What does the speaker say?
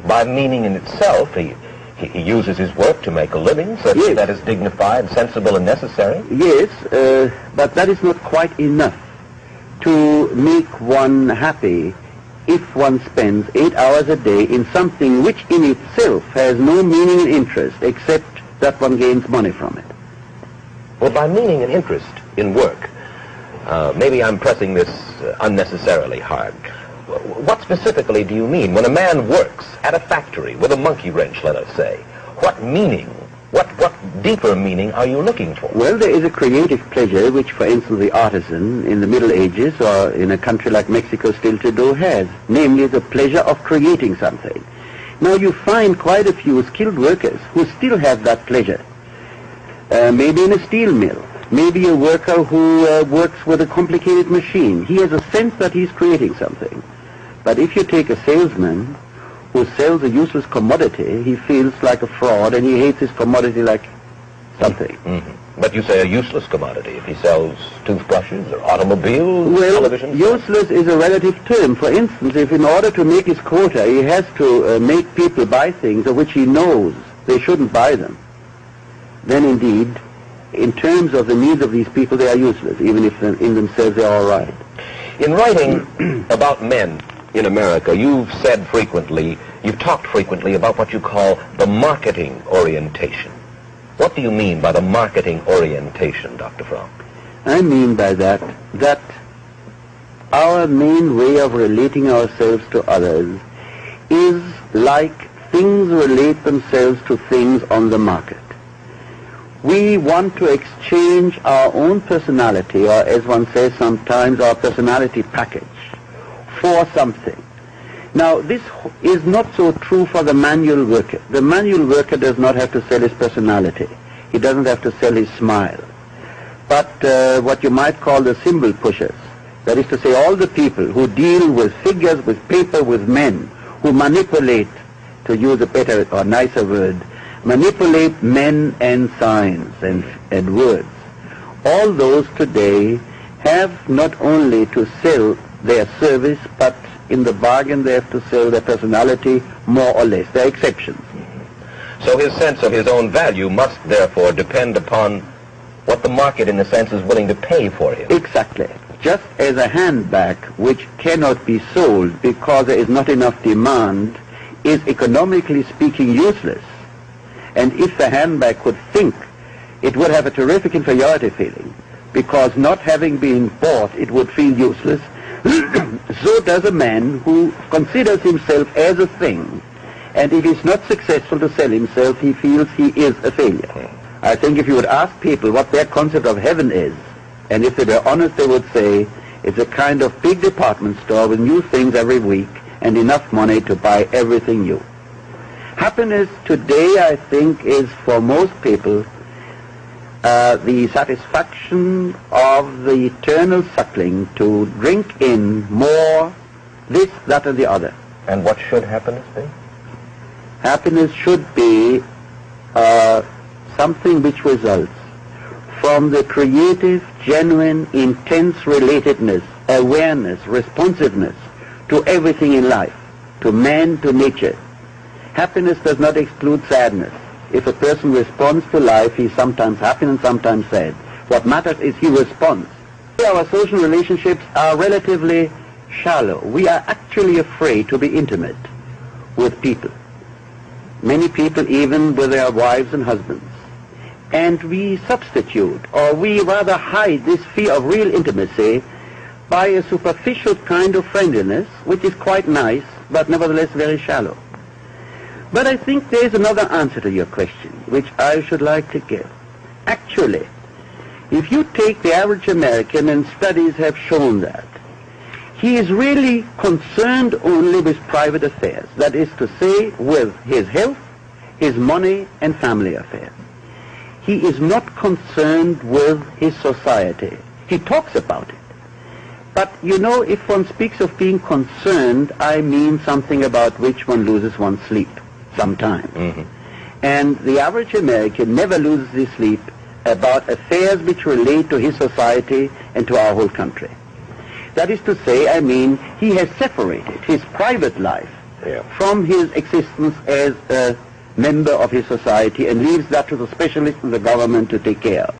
by meaning in itself, he uses his work to make a living, so yes. that is dignified, sensible, and necessary. Yes, but that is not quite enough to make one happy if one spends 8 hours a day in something which in itself has no meaning and interest except that one gains money from it. Well, by meaning and interest in work, maybe I'm pressing this unnecessarily hard. What specifically do you mean when a man works at a factory with a monkey wrench, let us say? What meaning, what deeper meaning are you looking for? Well, there is a creative pleasure which, for instance, the artisan in the Middle Ages or in a country like Mexico still today has, namely the pleasure of creating something. Now you find quite a few skilled workers who still have that pleasure. Maybe in a steel mill, maybe a worker who works with a complicated machine. He has a sense that he's creating something. But if you take a salesman who sells a useless commodity, he feels like a fraud and he hates his commodity like something. Mm-hmm. But you say a useless commodity if he sells toothbrushes or automobiles, television? Useless is a relative term. For instance, if in order to make his quota he has to make people buy things of which he knows they shouldn't buy them, then indeed, in terms of the needs of these people, they are useless, even if in themselves they are all right. In writing about men in America, you've talked frequently about what you call the marketing orientation. What do you mean by the marketing orientation, Dr. Fromm? I mean by that our main way of relating ourselves to others is like things relate themselves to things on the market. We want to exchange our own personality, or as one says sometimes, our personality package, for something. Now, this is not so true for the manual worker. The manual worker does not have to sell his personality. He doesn't have to sell his smile. But what you might call the symbol pushers, that is to say all the people who deal with figures, with paper, with men, who manipulate, to use a better or nicer word, manipulate men and signs and words. All those today have not only to sell their service, but in the bargain they have to sell their personality more or less. There are exceptions. So his sense of his own value must therefore depend upon what the market, in a sense, is willing to pay for him. Exactly. Just as a handbag which cannot be sold because there is not enough demand is economically speaking useless. And if the handbag could think, it would have a terrific inferiority feeling, because not having been bought, it would feel useless. So does a man who considers himself as a thing, and if he's not successful to sell himself, he feels he is a failure. I think if you would ask people what their concept of heaven is, and if they were honest, they would say it's a kind of big department store with new things every week and enough money to buy everything new. Happiness today, I think, is for most people the satisfaction of the eternal suckling to drink in more, this, that, and the other. And what should happiness be? Happiness should be something which results from the creative, genuine, intense relatedness, awareness, responsiveness to everything in life, to man, to nature. Happiness does not exclude sadness. If a person responds to life, he's sometimes happy and sometimes sad. What matters is he responds. Our social relationships are relatively shallow. We are actually afraid to be intimate with people. Many people even with their wives and husbands. And we substitute, or we rather hide this fear of real intimacy by a superficial kind of friendliness, which is quite nice, but nevertheless very shallow. But I think there is another answer to your question, which I should like to give. Actually, if you take the average American, and studies have shown that, he is really concerned only with private affairs, that is to say, with his health, his money, and family affairs. He is not concerned with his society. He talks about it. But, you know, if one speaks of being concerned, I mean something about which one loses one's sleep sometimes. Mm-hmm. And the average American never loses his sleep about affairs which relate to his society and to our whole country. That is to say, I mean, he has separated his private life from his existence as a member of his society and leaves that to the specialists in the government to take care of.